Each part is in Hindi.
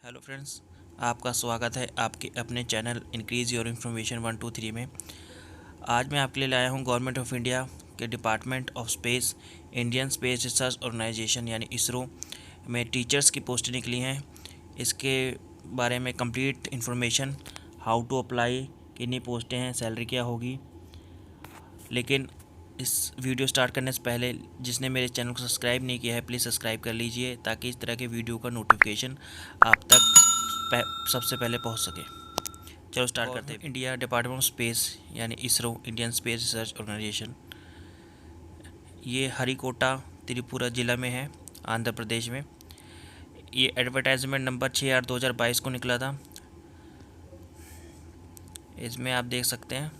हेलो फ्रेंड्स, आपका स्वागत है आपके अपने चैनल इंक्रीज़ योर इन्फॉर्मेशन 123 में। आज मैं आपके लिए लाया हूँ गवर्नमेंट ऑफ इंडिया के department of space Indian space research organisation यानी इसरो में टीचर्स की पोस्टें निकली हैं। इसके बारे में complete information, how to apply, कितनी पोस्टें हैं, सैलरी क्या होगी। लेकिन इस वीडियो स्टार्ट करने से पहले जिसने मेरे चैनल को सब्सक्राइब नहीं किया है प्लीज़ सब्सक्राइब कर लीजिए ताकि इस तरह के वीडियो का नोटिफिकेशन आप तक सबसे पहले पहुंच सके। चलो स्टार्ट करते हैं। इंडिया डिपार्टमेंट ऑफ स्पेस यानी ISRO Indian space research organisation, ये हरिकोटा त्रिपुरा ज़िला में है, आंध्र प्रदेश में। ये एडवर्टाइजमेंट नंबर 6/8/2022 को निकला था। इसमें आप देख सकते हैं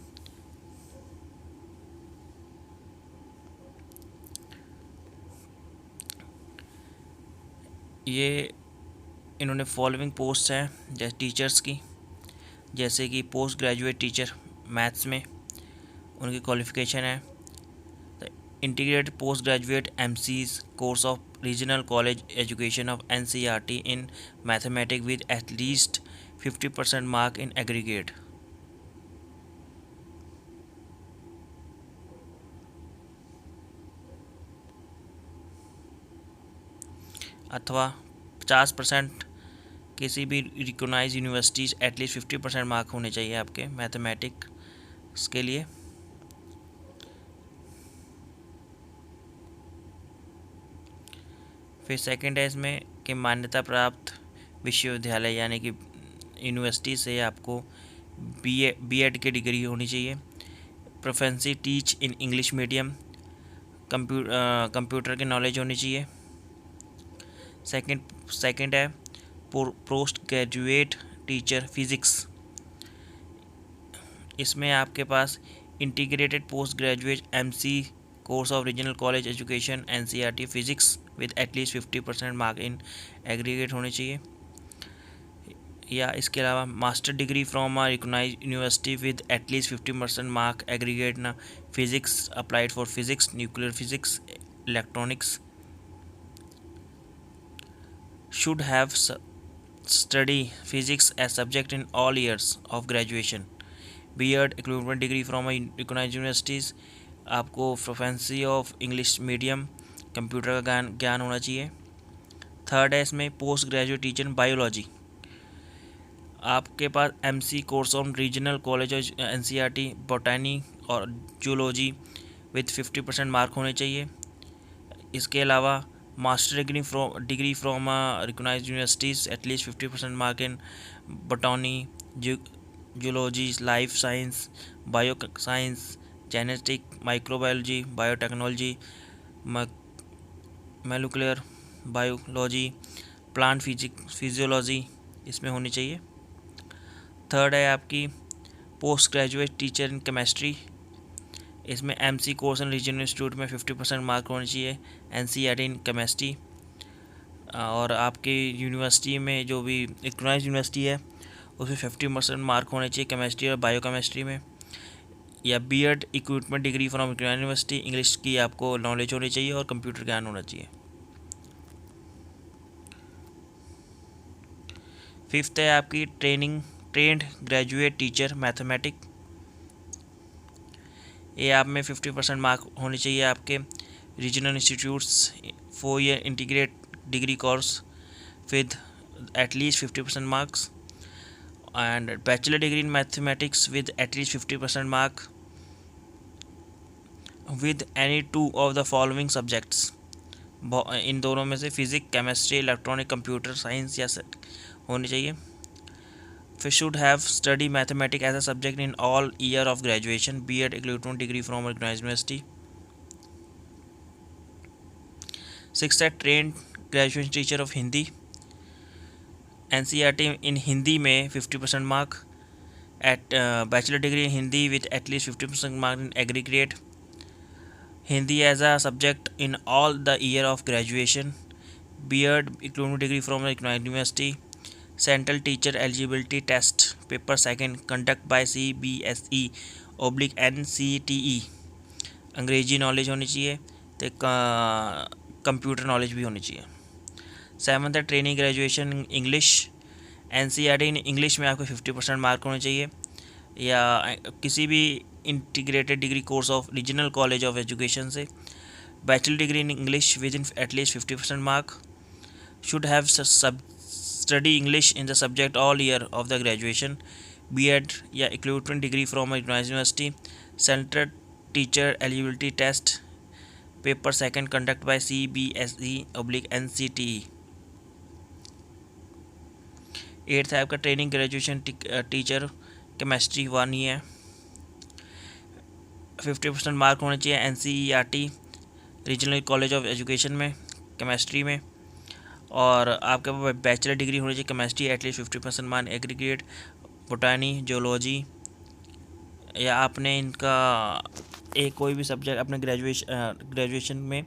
ये इन्होंने फॉलोइंग पोस्ट हैं जैसे टीचर्स की, जैसे कि पोस्ट ग्रेजुएट टीचर मैथ्स में उनकी क्वालिफ़िकेशन है। Integrated post graduate MCs course of regional college education of NCERT in mathematics with at least 50% mark in aggregate. अथवा 50% किसी भी रिकॉग्नाइज यूनिवर्सिटीज़ एटलीस्ट 50% मार्क होने चाहिए आपके मैथमेटिक्स के लिए। फिर सेकंड है इसमें कि मान्यता प्राप्त विश्वविद्यालय यानी कि यूनिवर्सिटी से आपको बीएड की डिग्री होनी चाहिए। Proficiency teach in English medium, computer की नॉलेज होनी चाहिए। सेकंड है पोस्ट ग्रेजुएट टीचर फिज़िक्स। इसमें आपके पास integrated post graduate MSc course of regional college education NCERT physics with at least 50% mark in aggregate होनी चाहिए। या इसके अलावा master degree from a recognised university with at least 50% mark aggregate ना physics, applied for physics, nuclear physics, electronics. Should have study physics as subject in all years of graduation. BEd equivalent degree from recognised universities. आपको proficiency of English medium, computer का ज्ञान होना चाहिए। थर्ड है इसमें post graduate teacher in biology. आपके पास MSc course on regional college NCERT botany और जूलॉजी विद 50% मार्क होने चाहिए। इसके अलावा master degree from recognised universities at least 50% mark in botany, zoology, life science, bio science, genetic, microbiology, biotechnology, molecular biology, plant physiology इसमें होनी चाहिए। थर्ड है आपकी post graduate teacher in chemistry. इसमें MSc course in regional institute में 50% मार्क होने चाहिए एनसीईआरटी इन केमिस्ट्री। और आपकी यूनिवर्सिटी में जो भी रिकॉग्नाइज्ड यूनिवर्सिटी है उसमें 50% मार्क होने चाहिए केमिस्ट्री और बायोकेमिस्ट्री में। या BEd equipment degree from university, English की आपको नॉलेज होनी चाहिए और कंप्यूटर ज्ञान होना चाहिए। फिफ्थ है आपकी ट्रेंड ग्रेजुएट टीचर मैथमेटिक्स। ये आप में 50% मार्क होने चाहिए आपके regional institutes 4 year integrate degree course with at least 50% marks and bachelor degree in mathematics with at least 50% mark with any 2 of the following subjects. इन दोनों में से physics, chemistry, electronic, computer science या होनी चाहिए। फिर should have study mathematics as a subject in all year of graduation, BEd equivalent degree from recognised university. Sixth है trained graduate teacher of Hindi, NCERT इन हिंदी में 50% mark at bachelor degree in Hindi with at least 50% mark in aggregate. Hindi as a subject in all the year of graduation, BEd equivalent degree from recognised university. Central teacher eligibility test paper second conduct by CBSE/NCTE। अंग्रेजी नॉलेज होनी चाहिए तो कंप्यूटर नॉलेज भी होनी चाहिए। सेवन्थ है training graduation English NCERT in English में आपको 50% मार्क होने चाहिए, या किसी भी integrated degree course of regional college of education से bachelor degree in English with in at least 50% mark, should have study English in the subject all year of the graduation, BEd या equivalent degree from university, central teacher eligibility test paper second conduct by CBSE/NCTE। Eighth है आपका training graduation teacher chemistry 1 year, 50% mark होने चाहिए NCERT regional college of education में केमिस्ट्री में, और आपके बैचलर डिग्री होनी चाहिए chemistry at least 50% mark, aggregate बोटानी geology, या आपने इनका एक कोई भी सब्जेक्ट अपने ग्रेजुएशन में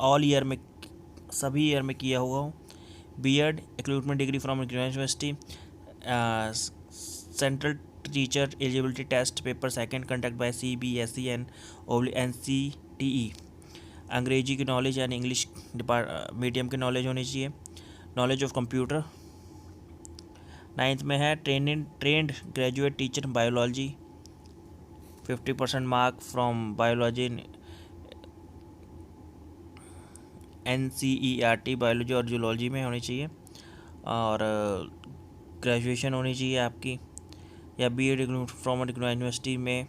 ऑल ईयर में सभी ईयर में किया हुआ हो, BEd equivalent degree from university, central teacher eligibility test paper second conduct by CBSE/NCTE, अंग्रेजी की नॉलेज यानी इंग्लिश मीडियम की नॉलेज होनी चाहिए, नॉलेज ऑफ कंप्यूटर। नाइन्थ में है trained graduate teacher biology, 50% mark from biology NCERT biology और जूलॉजी में होनी चाहिए, और ग्रेजुएशन होनी चाहिए आपकी, या बीएड फ्रॉम यूनिवर्सिटी में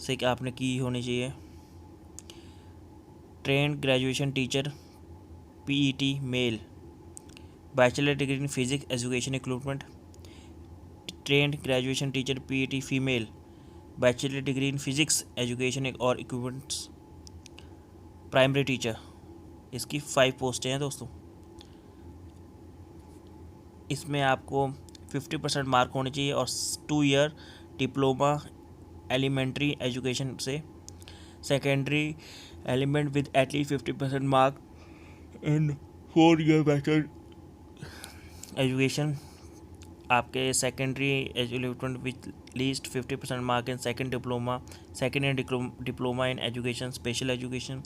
से आपने की होनी चाहिए। Trained graduation teacher PET male, bachelor degree in physics education equipment, trained graduation teacher PET female, bachelor degree in physics education और इक्विपमेंट्स, प्राइमरी टीचर। इसकी 5 पोस्टें हैं दोस्तों। इसमें आपको 50% मार्क होने चाहिए और 2 ईयर डिप्लोमा एलिमेंट्री एजुकेशन से, secondary element with at least 50% mark in 4 year bachelor education. आपके secondary education with least 50% mark in second year diploma in education special education.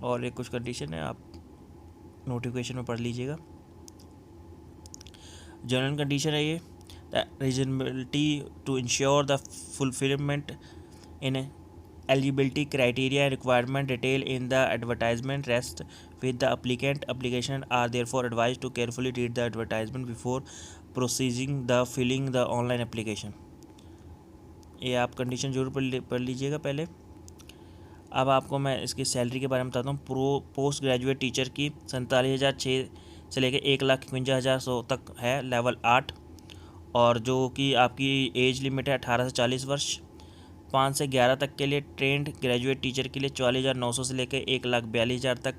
और एक कुछ कंडीशन है, आप नोटिफिकेशन में पढ़ लीजिएगा। जनरल कंडीशन है ये, the reasonability to ensure the fulfilment in eligibility criteria and requirement detailed in the advertisement rest with the applicant. Application are therefore advised to carefully read the advertisement before proceeding the filling the online application। ये आप कंडीशन जरूर पढ़ लीजिएगा पहले। अब आपको मैं इसकी सैलरी के बारे में बताता हूँ। पोस्ट ग्रेजुएट टीचर की 47,600 से लेकर 1,51,100 तक है, लेवल 8, और जो कि आपकी एज लिमिट है 18 से 40 वर्ष। 5 से 11 तक के लिए ट्रेंड ग्रेजुएट टीचर के लिए 44,900 से लेकर 1,42,000 तक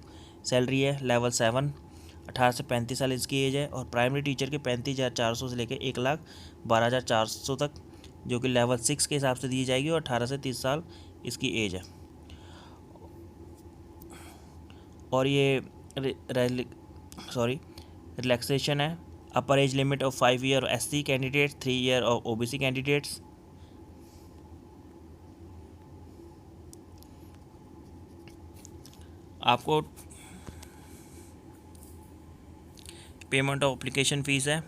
सैलरी है, लेवल 7। 18 से 35 साल इसकी एज है, और प्राइमरी टीचर के 35,400 से लेकर 1,12,400 तक, जो कि लेवल 6 के हिसाब से दी जाएगी, और 18 से 30 साल इसकी एज है। और ये रिलैक्सेशन है, अपर age limit of 5 year SC candidates, 3 year of OBC candidates. आपको पेमेंट ऑफ एप्लीकेशन फ़ीस है,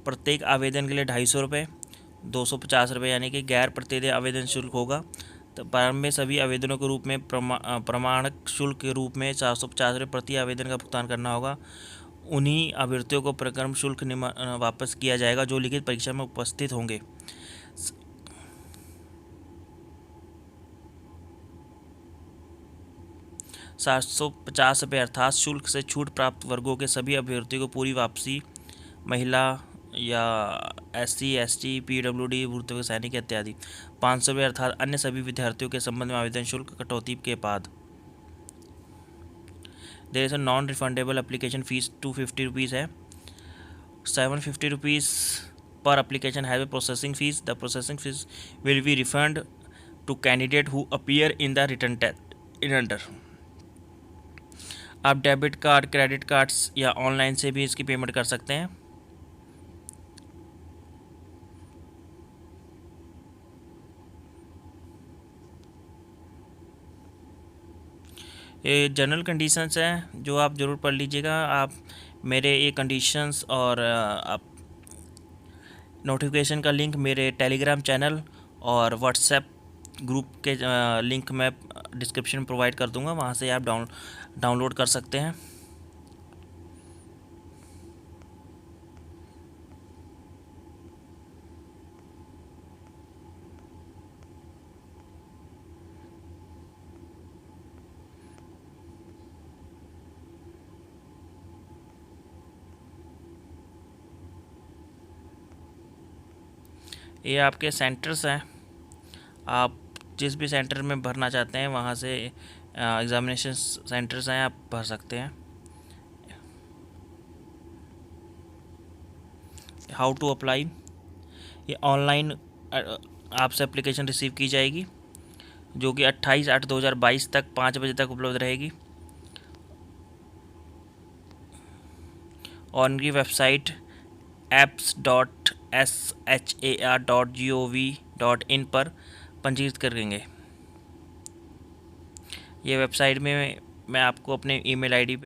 प्रत्येक आवेदन के लिए 250 रुपये, 250 रुपये यानी कि गैर प्रतिदेय आवेदन शुल्क होगा। तो प्रारंभ में सभी आवेदनों के रूप में प्रमाणक शुल्क के रूप में 450 रुपये प्रति आवेदन का भुगतान करना होगा। उन्हीं अभ्यर्थियों को प्रक्रम शुल्क वापस किया जाएगा जो लिखित परीक्षा में उपस्थित होंगे। ₹750 अर्थात शुल्क से छूट प्राप्त वर्गों के सभी अभ्यर्थियों को पूरी वापसी, महिला या SC ST PWD भूतपूर्व सैनिक इत्यादि। ₹500 अर्थात अन्य सभी विद्यार्थियों के संबंध में आवेदन शुल्क कटौती के बाद। There is a non refundable application fee ₹250 है। ₹750 पर application have a processing fee. The processing fee will be refund to candidate who appear in the return tender. आप डेबिट कार्ड, क्रेडिट कार्ड्स या ऑनलाइन से भी इसकी पेमेंट कर सकते हैं। ये जनरल कंडीशंस हैं जो आप ज़रूर पढ़ लीजिएगा। आप मेरे ये कंडीशंस और आप नोटिफिकेशन का लिंक मेरे टेलीग्राम चैनल और व्हाट्सएप ग्रुप के लिंक मैं डिस्क्रिप्शन में प्रोवाइड कर दूंगा, वहाँ से आप डाउनलोड कर सकते हैं। ये आपके सेंटर्स हैं, आप जिस भी सेंटर में भरना चाहते हैं वहाँ से एग्ज़ामिनेशन सेंटर्स हैं, आप भर सकते हैं। हाउ टू अप्लाई, ये ऑनलाइन आपसे एप्लीकेशन रिसीव की जाएगी, जो कि 28/8/2022 तक 5 बजे तक उपलब्ध रहेगी। और उनकी वेबसाइट apps.shar.gov.in पर पंजीकृत करेंगे। ये वेबसाइट में मैं आपको अपने ईमेल आईडी